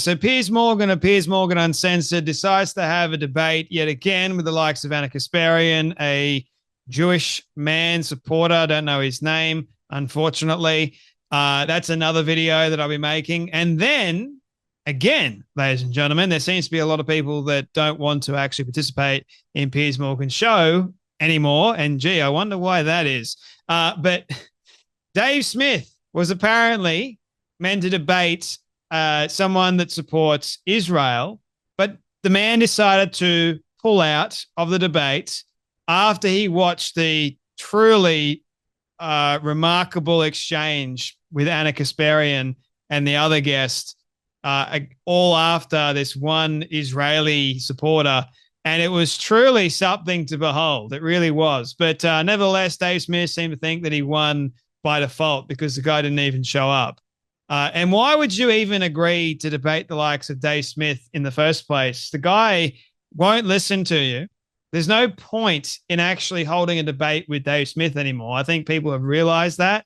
so Piers Morgan of Piers Morgan Uncensored decides to have a debate yet again with the likes of Anna Kasparian, a Jewish man supporter. I don't know his name, unfortunately. That's another video that I'll be making. And then, again, ladies and gentlemen, there seems to be a lot of people that don't want to actually participate in Piers Morgan's show anymore. And gee, I wonder why that is. But Dave Smith was apparently meant to debate someone that supports Israel, but the man decided to pull out of the debate after he watched the truly remarkable exchange with Anna Kasparian and the other guest, all after this one Israeli supporter. And it was truly something to behold. It really was. But nevertheless, Dave Smith seemed to think that he won by default because the guy didn't even show up. And why would you even agree to debate the likes of Dave Smith in the first place? The guy won't listen to you. There's no point in actually holding a debate with Dave Smith anymore. I think people have realized that.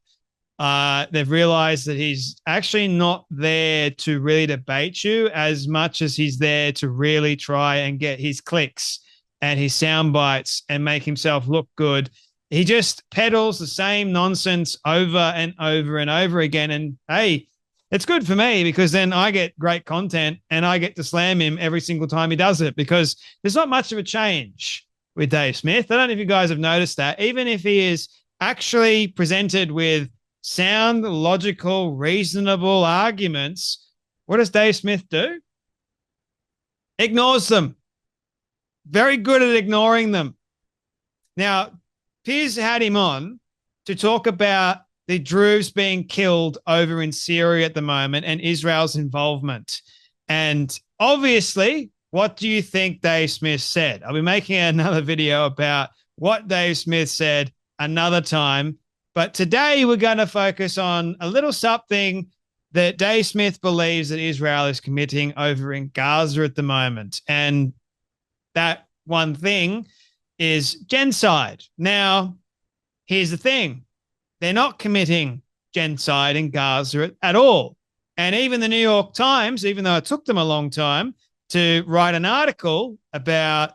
They've realized that he's actually not there to really debate you as much as he's there to really try and get his clicks and his sound bites and make himself look good. He just peddles the same nonsense over and over and over again. And hey, it's good for me because then I get great content and I get to slam him every single time he does it because there's not much of a change with Dave Smith. I don't know if you guys have noticed that. Even if he is actually presented with sound, logical, reasonable arguments, what does Dave Smith do? Ignores them. Very good at ignoring them. Now, Piers had him on to talk about the Druze being killed over in Syria at the moment and Israel's involvement. And obviously, what do you think Dave Smith said? I'll be making another video about what Dave Smith said another time. But today we're going to focus on a little something that Dave Smith believes that Israel is committing over in Gaza at the moment. And that one thing is genocide. Now, here's the thing. They're not committing genocide in Gaza at all. And even the New York Times, even though it took them a long time to write an article about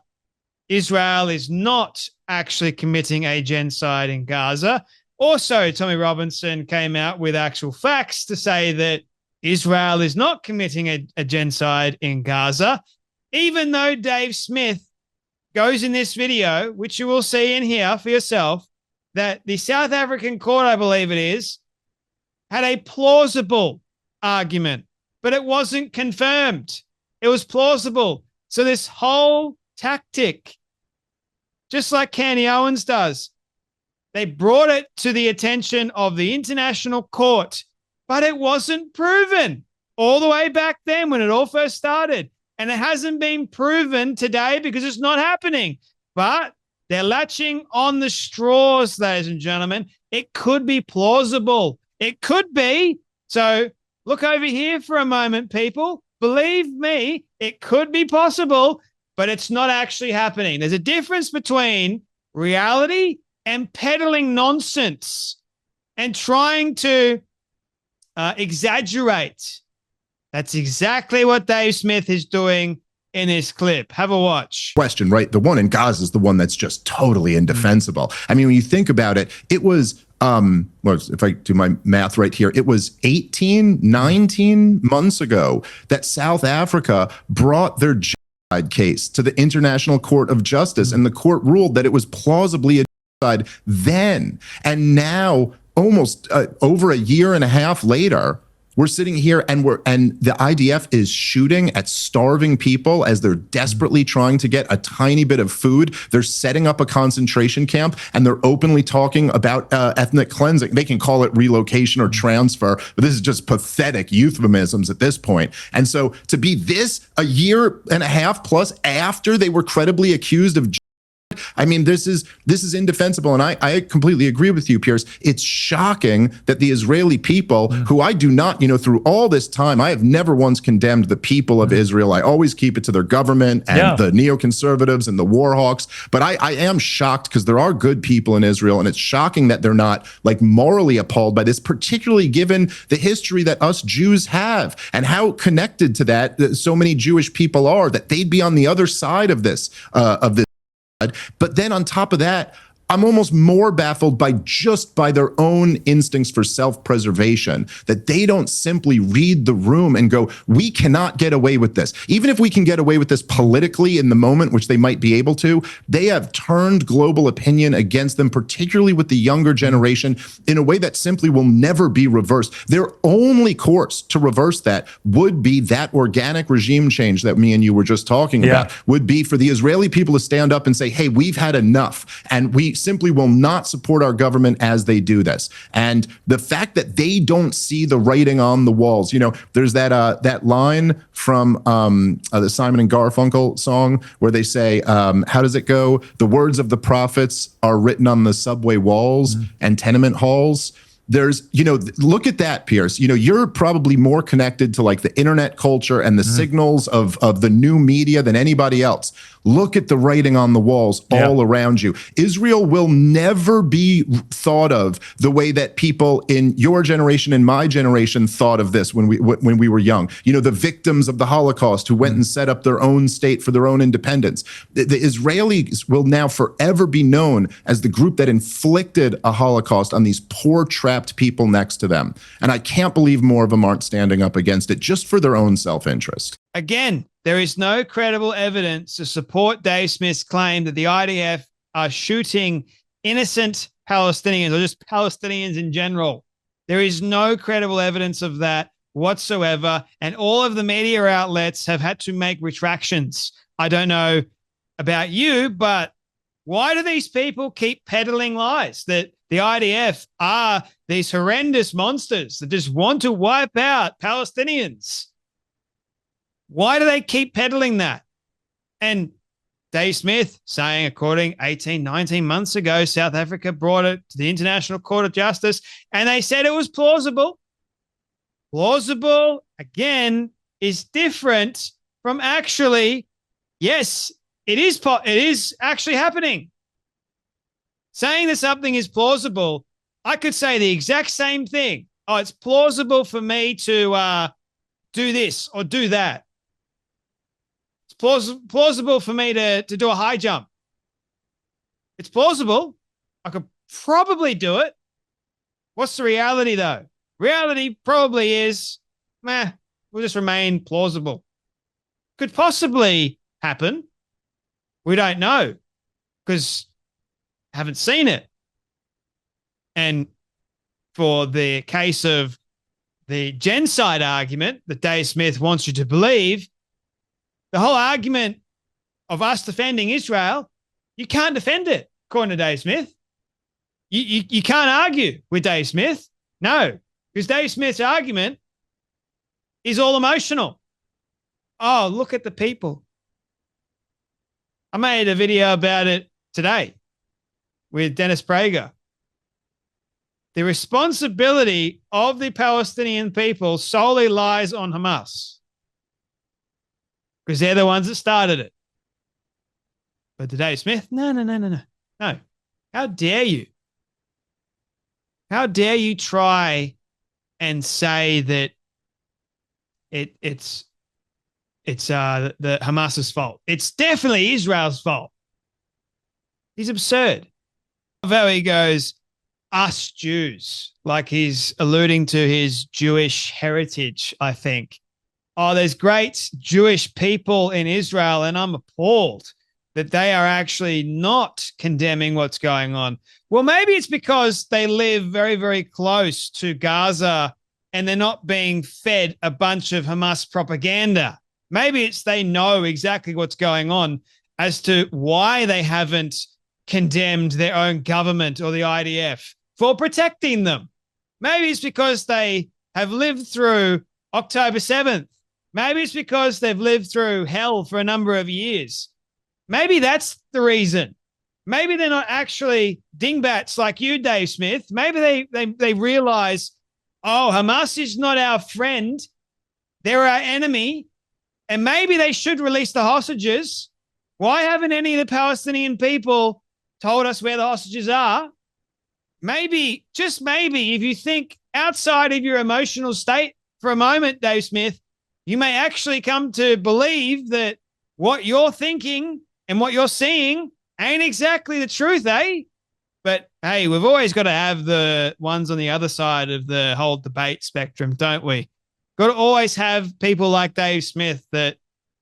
Israel is not actually committing a genocide in Gaza, also Tommy Robinson came out with actual facts to say that Israel is not committing a genocide in Gaza, even though Dave Smith goes in this video, which you will see in here for yourself, that the South African court, I believe it is, had a plausible argument, but it wasn't confirmed. It was plausible. So this whole tactic, just like Candy Owens does, they brought it to the attention of the international court, but it wasn't proven all the way back then when it all first started. And it hasn't been proven today because it's not happening. But they're latching on the straws, ladies and gentlemen. It could be plausible. It could be. So look over here for a moment, people. Believe me, it could be possible, but it's not actually happening. There's a difference between reality and peddling nonsense and trying to exaggerate. That's exactly what Dave Smith is doing in this clip. Have a watch. Question, right? The one in Gaza is the one that's just totally indefensible. I mean, when you think about it, it was, well, if I do my math right here, it was 19 months ago that South Africa brought their genocide case to the International Court of Justice, and the court ruled that it was plausibly a genocide then. And now, almost over a year and a half later, we're sitting here and the IDF is shooting at starving people as they're desperately trying to get a tiny bit of food. They're setting up a concentration camp and they're openly talking about ethnic cleansing. They can call it relocation or transfer, but this is just pathetic euphemisms at this point. And so to be this a year and a half plus after they were credibly accused of, I mean, this is indefensible. And I completely agree with you, Piers. It's shocking that the Israeli people, who I do not, through all this time, I have never once condemned the people of Israel. I always keep it to their government and the neoconservatives and the war hawks. But I am shocked because there are good people in Israel. And it's shocking that they're not like morally appalled by this, particularly given the history that us Jews have and how connected to that so many Jewish people are, that they'd be on the other side of this. But then on top of that, I'm almost more baffled by their own instincts for self-preservation, that they don't simply read the room and go, we cannot get away with this. Even if we can get away with this politically in the moment, which they might be able to, they have turned global opinion against them, particularly with the younger generation, in a way that simply will never be reversed. Their only course to reverse that would be that organic regime change that me and you were just talking about, would be for the Israeli people to stand up and say, hey, we've had enough, and we simply will not support our government as they do this. And the fact that they don't see the writing on the walls, there's that line from the Simon and Garfunkel song where they say, how does it go? The words of the prophets are written on the subway walls and tenement halls. There's, look at that, Piers. You're probably more connected to like the internet culture and the signals of the new media than anybody else. Look at the writing on the walls all around you. Israel will never be thought of the way that people in your generation and my generation thought of this when we were young. The victims of the Holocaust who went and set up their own state for their own independence. The Israelis will now forever be known as the group that inflicted a Holocaust on these poor, trapped people next to them. And I can't believe more of them aren't standing up against it just for their own self-interest. Again, there is no credible evidence to support Dave Smith's claim that the IDF are shooting innocent Palestinians or just Palestinians in general. There is no credible evidence of that whatsoever. And all of the media outlets have had to make retractions. I don't know about you, but why do these people keep peddling lies that the IDF are these horrendous monsters that just want to wipe out Palestinians? Why do they keep peddling that? And Dave Smith saying, according 18, 19 months ago, South Africa brought it to the International Court of Justice, and they said it was plausible. Plausible, again, is different from actually, yes, it is actually happening. Saying that something is plausible, I could say the exact same thing. Oh, it's plausible for me to do this or do that. Plausible for me to do a high jump. It's plausible. I could probably do it. What's the reality, though? Reality probably is, we'll just remain plausible. Could possibly happen. We don't know because I haven't seen it. And for the case of the genocide argument that Dave Smith wants you to believe, the whole argument of us defending Israel, you can't defend it, according to Dave Smith. You can't argue with Dave Smith. No, because Dave Smith's argument is all emotional. Oh, look at the people. I made a video about it today with Dennis Prager. The responsibility of the Palestinian people solely lies on Hamas, because they're the ones that started it. But to Dave Smith, no. How dare you? How dare you try and say that it's the Hamas's fault? It's definitely Israel's fault. He's absurd. How he goes, us Jews, like he's alluding to his Jewish heritage, I think. Oh, there's great Jewish people in Israel, and I'm appalled that they are actually not condemning what's going on. Well, maybe it's because they live very, very close to Gaza and they're not being fed a bunch of Hamas propaganda. Maybe it's they know exactly what's going on as to why they haven't condemned their own government or the IDF for protecting them. Maybe it's because they have lived through October 7th. Maybe it's because they've lived through hell for a number of years. Maybe that's the reason. maybe they're not actually dingbats like you, Dave Smith. Maybe they realize, oh, Hamas is not our friend. They're our enemy. And maybe they should release the hostages. Why haven't any of the Palestinian people told us where the hostages are? Maybe, just maybe, if you think outside of your emotional state for a moment, Dave Smith, you may actually come to believe that what you're thinking and what you're seeing ain't exactly the truth, eh? But hey, we've always got to have the ones on the other side of the whole debate spectrum, don't we? Got to always have people like Dave Smith that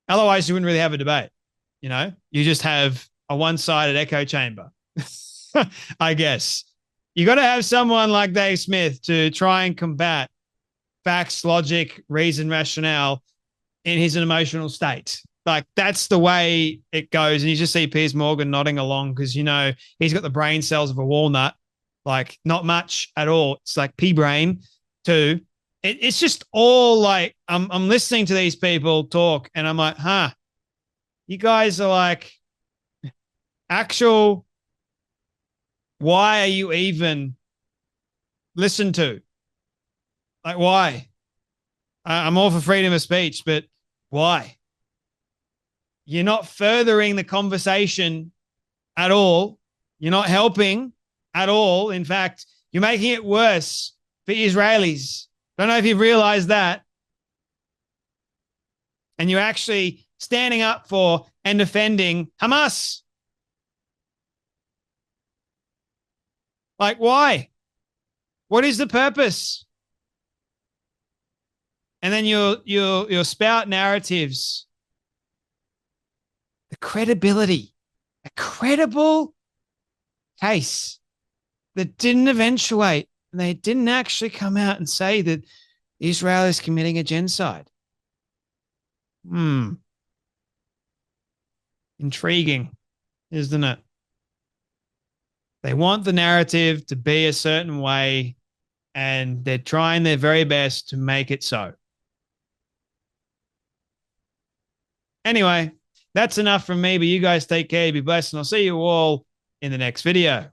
otherwise you wouldn't really have a debate. You know, you just have a one-sided echo chamber, I guess. You got to have someone like Dave Smith to try and combat facts, logic, reason, rationale in his emotional state. Like, that's the way it goes. And you just see Piers Morgan nodding along because, you know, he's got the brain cells of a walnut. Like, not much at all. It's like pea brain too. It's just all like, I'm listening to these people talk and I'm like, huh, you guys are like actual, why are you even listened to? Like, why? I'm all for freedom of speech, but why? You're not furthering the conversation at all. You're not helping at all. In fact, you're making it worse for Israelis. Don't know if you've realized that. And you're actually standing up for and defending Hamas. Like, why? What is the purpose? And then you'll spout narratives. The credibility, a credible case that didn't eventuate. And they didn't actually come out and say that Israel is committing a genocide. Intriguing, isn't it? They want the narrative to be a certain way, and they're trying their very best to make it so. Anyway, that's enough from me, but you guys take care, be blessed, and I'll see you all in the next video.